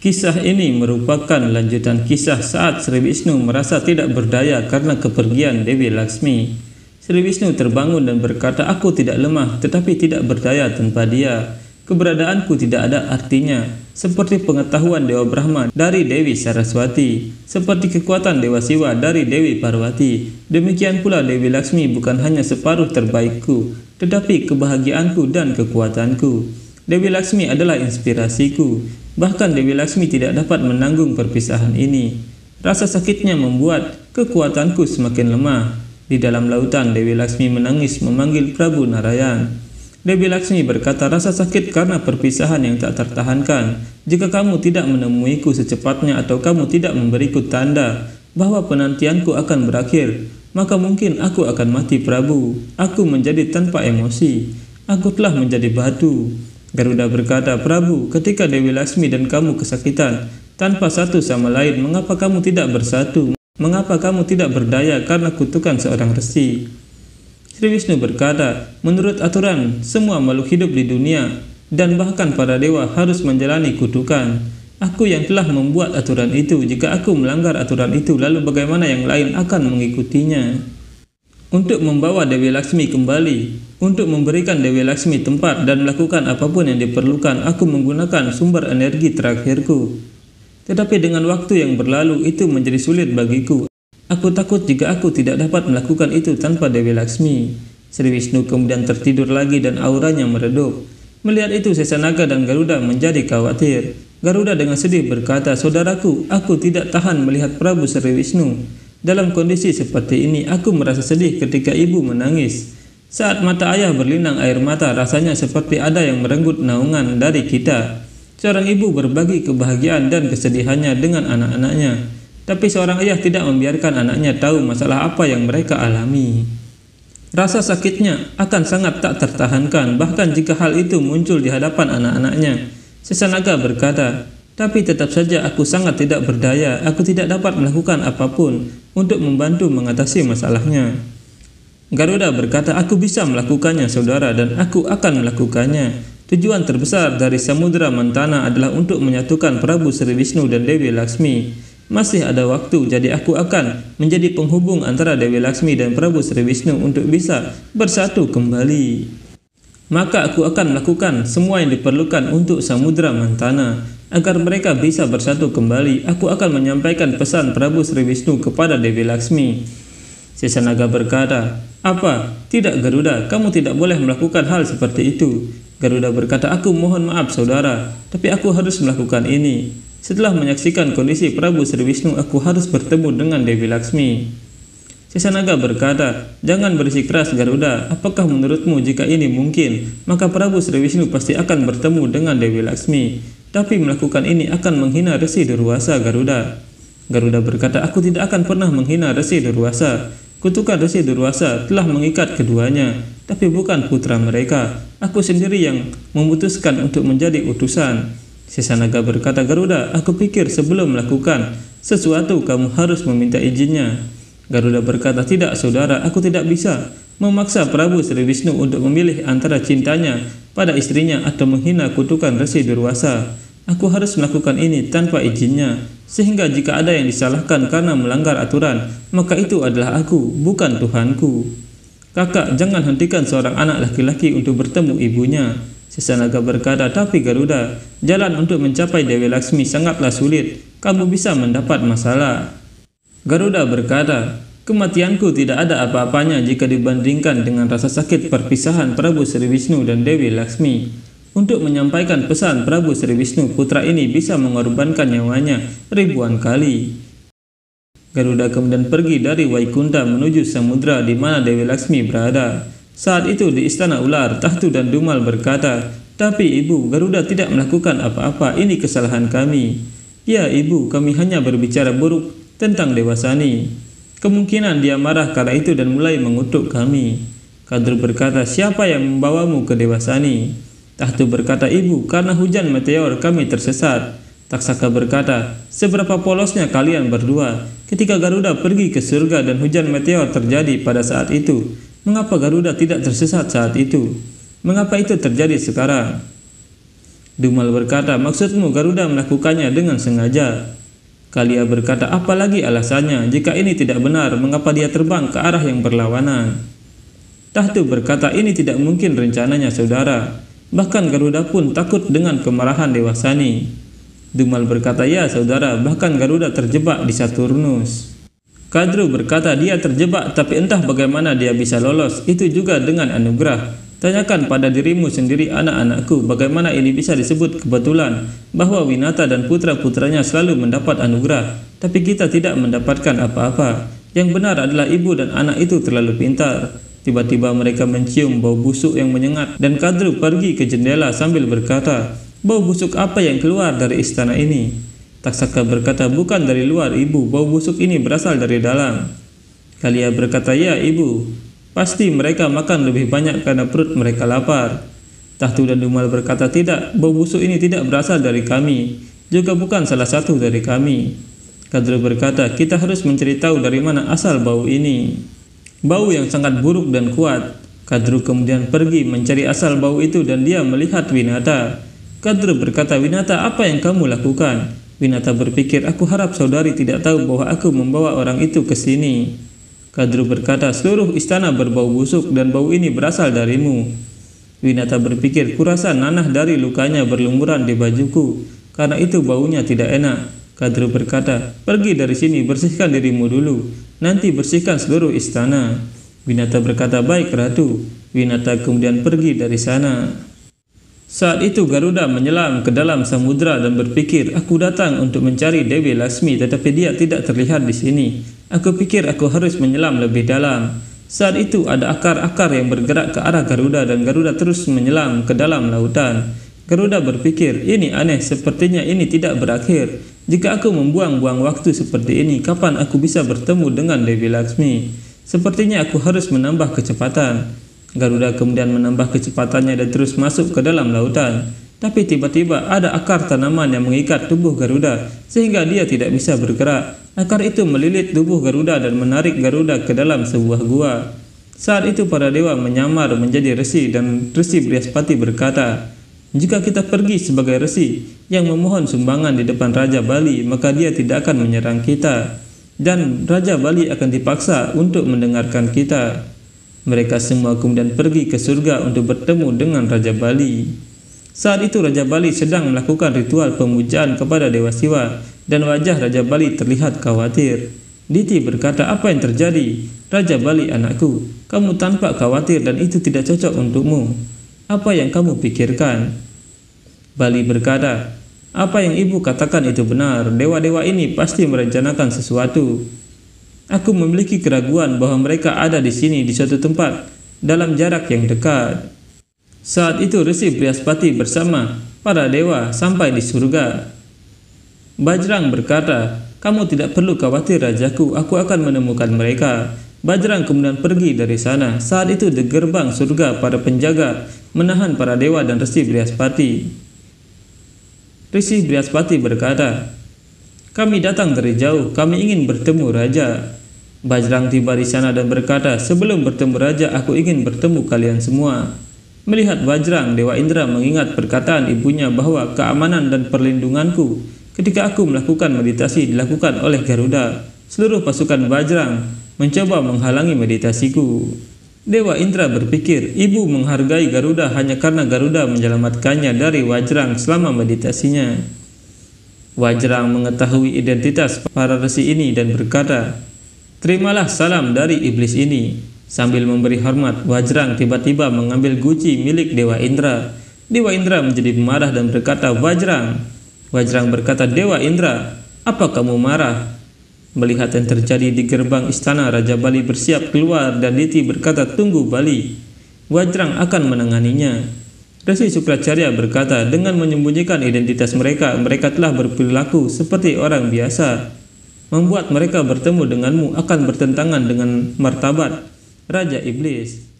Kisah ini merupakan lanjutan kisah saat Sri Wisnu merasa tidak berdaya karena kepergian Dewi Laksmi. Sri Wisnu terbangun dan berkata, "Aku tidak lemah, tetapi tidak berdaya tanpa dia. Keberadaanku tidak ada artinya, seperti pengetahuan Dewa Brahma dari Dewi Saraswati, seperti kekuatan Dewa Siwa dari Dewi Parwati. Demikian pula Dewi Laksmi bukan hanya separuh terbaikku, tetapi kebahagiaanku dan kekuatanku. Dewi Laksmi adalah inspirasiku. Bahkan Dewi Laksmi tidak dapat menanggung perpisahan ini. Rasa sakitnya membuat kekuatanku semakin lemah." Di dalam lautan, Dewi Laksmi menangis memanggil Prabu Narayan. Dewi Laksmi berkata, "Rasa sakit karena perpisahan yang tak tertahankan. Jika kamu tidak menemuiku secepatnya atau kamu tidak memberiku tanda bahwa penantianku akan berakhir, maka mungkin aku akan mati, Prabu. Aku menjadi tanpa emosi. Aku telah menjadi batu." Garuda berkata, "Prabu, ketika Dewi Laksmi dan kamu kesakitan tanpa satu sama lain, mengapa kamu tidak bersatu? Mengapa kamu tidak berdaya karena kutukan seorang resi?" Sri Wisnu berkata, "Menurut aturan, semua makhluk hidup di dunia dan bahkan para dewa harus menjalani kutukan. Aku yang telah membuat aturan itu. Jika aku melanggar aturan itu, lalu bagaimana yang lain akan mengikutinya?" Untuk membawa Dewi Laksmi kembali, untuk memberikan Dewi Laksmi tempat dan melakukan apapun yang diperlukan, aku menggunakan sumber energi terakhirku. Tetapi dengan waktu yang berlalu, itu menjadi sulit bagiku. Aku takut jika aku tidak dapat melakukan itu tanpa Dewi Laksmi." Sri Wisnu kemudian tertidur lagi dan auranya meredup. Melihat itu, Sesanaga dan Garuda menjadi khawatir. Garuda dengan sedih berkata, "Saudaraku, aku tidak tahan melihat Prabu Sri Wisnu. Dalam kondisi seperti ini, aku merasa sedih ketika ibu menangis. Saat mata ayah berlinang air mata, rasanya seperti ada yang merenggut naungan dari kita. Seorang ibu berbagi kebahagiaan dan kesedihannya dengan anak-anaknya, tapi seorang ayah tidak membiarkan anaknya tahu masalah apa yang mereka alami. Rasa sakitnya akan sangat tak tertahankan, bahkan jika hal itu muncul di hadapan anak-anaknya." Sesanaga berkata, "Tapi tetap saja aku sangat tidak berdaya. Aku tidak dapat melakukan apapun untuk membantu mengatasi masalahnya." Garuda berkata, "Aku bisa melakukannya, saudara, dan aku akan melakukannya. Tujuan terbesar dari Samudra Mantana adalah untuk menyatukan Prabu Sri Wisnu dan Dewi Laksmi. Masih ada waktu, jadi aku akan menjadi penghubung antara Dewi Laksmi dan Prabu Sri Wisnu untuk bisa bersatu kembali. Maka aku akan melakukan semua yang diperlukan untuk Samudra Mantana agar mereka bisa bersatu kembali. Aku akan menyampaikan pesan Prabu Sri Wisnu kepada Dewi Laksmi." Sesanaga berkata, "Apa? Tidak, Garuda, kamu tidak boleh melakukan hal seperti itu." Garuda berkata, "Aku mohon maaf, saudara, tapi aku harus melakukan ini. Setelah menyaksikan kondisi Prabu Sri Wisnu, aku harus bertemu dengan Dewi Laksmi." Sesanaga berkata, "Jangan bersikeras, Garuda. Apakah menurutmu jika ini mungkin, maka Prabu Sri Wisnu pasti akan bertemu dengan Dewi Laksmi. Tapi melakukan ini akan menghina Resi Durwasa, Garuda." Garuda berkata, "Aku tidak akan pernah menghina Resi Durwasa. Kutukan Resi Durwasa telah mengikat keduanya, tapi bukan putra mereka. Aku sendiri yang memutuskan untuk menjadi utusan." Sesanaga berkata, "Garuda, aku pikir sebelum melakukan sesuatu kamu harus meminta izinnya." Garuda berkata, "Tidak, saudara, aku tidak bisa memaksa Prabu Sri Wisnu untuk memilih antara cintanya pada istrinya atau menghina kutukan Resi Durwasa. Aku harus melakukan ini tanpa izinnya, sehingga jika ada yang disalahkan karena melanggar aturan, maka itu adalah aku, bukan Tuhanku. Kakak, jangan hentikan seorang anak laki-laki untuk bertemu ibunya." Sesanaga berkata, "Tapi Garuda, jalan untuk mencapai Dewi Laksmi sangatlah sulit. Kamu bisa mendapat masalah." Garuda berkata, "Kematianku tidak ada apa-apanya jika dibandingkan dengan rasa sakit perpisahan Prabu Sri Wisnu dan Dewi Laksmi. Untuk menyampaikan pesan Prabu Sri Wisnu, putra ini bisa mengorbankan nyawanya ribuan kali." Garuda kemudian pergi dari Waikunta menuju samudra di mana Dewi Laksmi berada. Saat itu di istana ular, Tahtu dan Dumal berkata, "Tapi ibu, Garuda tidak melakukan apa-apa. Ini kesalahan kami." "Ya ibu, kami hanya berbicara buruk tentang Dewasani. Kemungkinan dia marah karena itu dan mulai mengutuk kami." Kadru berkata, "Siapa yang membawamu ke Dewasani?" Tahtu berkata, "Ibu, karena hujan meteor kami tersesat." Taksaka berkata, "Seberapa polosnya kalian berdua? Ketika Garuda pergi ke surga dan hujan meteor terjadi pada saat itu, mengapa Garuda tidak tersesat saat itu? Mengapa itu terjadi sekarang? Dumal berkata, maksudmu Garuda melakukannya dengan sengaja. Kalia berkata, apalagi alasannya? Jika ini tidak benar, mengapa dia terbang ke arah yang berlawanan? Tahtu berkata, ini tidak mungkin rencananya saudara. Bahkan Garuda pun takut dengan kemarahan Dewa Sani. Dumal berkata, ya saudara, bahkan Garuda terjebak di Saturnus. Kadru berkata, dia terjebak tapi entah bagaimana dia bisa lolos, itu juga dengan anugerah. Tanyakan pada dirimu sendiri anak-anakku, bagaimana ini bisa disebut kebetulan bahwa Winata dan putra-putranya selalu mendapat anugerah, tapi kita tidak mendapatkan apa-apa. Yang benar adalah ibu dan anak itu terlalu pintar. Tiba-tiba mereka mencium bau busuk yang menyengat dan Kadru pergi ke jendela sambil berkata, bau busuk apa yang keluar dari istana ini? Taksaka berkata, bukan dari luar ibu, bau busuk ini berasal dari dalam. Kalia berkata, ya ibu, pasti mereka makan lebih banyak karena perut mereka lapar. Tahtu dan Dumal berkata, tidak, bau busuk ini tidak berasal dari kami, juga bukan salah satu dari kami. Kadru berkata, kita harus mencari tahu dari mana asal bau ini. Bau yang sangat buruk dan kuat. Kadru kemudian pergi mencari asal bau itu dan dia melihat Winata. Kadru berkata, Winata, apa yang kamu lakukan? Winata berpikir, aku harap saudari tidak tahu bahwa aku membawa orang itu ke sini. Kadru berkata, seluruh istana berbau busuk dan bau ini berasal darimu. Winata berpikir, kurasa nanah dari lukanya berlumuran di bajuku, karena itu baunya tidak enak. Kadru berkata, pergi dari sini, bersihkan dirimu dulu, nanti bersihkan seluruh istana. Winata berkata, baik ratu. Winata kemudian pergi dari sana. Saat itu Garuda menyelam ke dalam samudra dan berpikir, aku datang untuk mencari Dewi Laksmi, tetapi dia tidak terlihat di sini. Aku pikir aku harus menyelam lebih dalam. Saat itu ada akar-akar yang bergerak ke arah Garuda dan Garuda terus menyelam ke dalam lautan. Garuda berpikir, ini aneh, sepertinya ini tidak berakhir. Jika aku membuang-buang waktu seperti ini, kapan aku bisa bertemu dengan Dewi Laksmi? Sepertinya aku harus menambah kecepatan. Garuda kemudian menambah kecepatannya dan terus masuk ke dalam lautan. Tapi tiba-tiba ada akar tanaman yang mengikat tubuh Garuda sehingga dia tidak bisa bergerak. Akar itu melilit tubuh Garuda dan menarik Garuda ke dalam sebuah gua. Saat itu para dewa menyamar menjadi resi dan Resi Brihaspati berkata, jika kita pergi sebagai resi yang memohon sumbangan di depan Raja Bali, maka dia tidak akan menyerang kita dan Raja Bali akan dipaksa untuk mendengarkan kita. Mereka semua kemudian pergi ke surga untuk bertemu dengan Raja Bali. Saat itu Raja Bali sedang melakukan ritual pemujaan kepada Dewa Siwa dan wajah Raja Bali terlihat khawatir. Diti berkata, apa yang terjadi? Raja Bali anakku, kamu tampak khawatir dan itu tidak cocok untukmu. Apa yang kamu pikirkan? Bali berkata, apa yang ibu katakan itu benar, dewa-dewa ini pasti merencanakan sesuatu. Aku memiliki keraguan bahwa mereka ada di sini di suatu tempat dalam jarak yang dekat. Saat itu Resi Brihaspati bersama para dewa sampai di surga. Bajrang berkata, kamu tidak perlu khawatir rajaku, aku akan menemukan mereka. Bajrang kemudian pergi dari sana. Saat itu di gerbang surga para penjaga menahan para dewa dan Resi Brihaspati. Resi Brihaspati berkata, kami datang dari jauh, kami ingin bertemu raja. Bajrang tiba di sana dan berkata, sebelum bertemu raja, aku ingin bertemu kalian semua. Melihat Bajrang, Dewa Indra mengingat perkataan ibunya bahwa keamanan dan perlindunganku ketika aku melakukan meditasi dilakukan oleh Garuda. Seluruh pasukan Bajrang mencoba menghalangi meditasiku. Dewa Indra berpikir, ibu menghargai Garuda hanya karena Garuda menyelamatkannya dari Wajrang selama meditasinya. Wajrang mengetahui identitas para resi ini dan berkata, terimalah salam dari iblis ini. Sambil memberi hormat, Wajrang tiba-tiba mengambil guci milik Dewa Indra. Dewa Indra menjadi marah dan berkata, Wajrang. Wajrang berkata, Dewa Indra, apa kamu marah? Melihat yang terjadi di gerbang istana, Raja Bali bersiap keluar dan Diti berkata, tunggu Bali, Wajrang akan menanganinya. Resi Sukracarya berkata, dengan menyembunyikan identitas mereka, mereka telah berperilaku seperti orang biasa. Membuat mereka bertemu denganmu akan bertentangan dengan martabat Raja Iblis.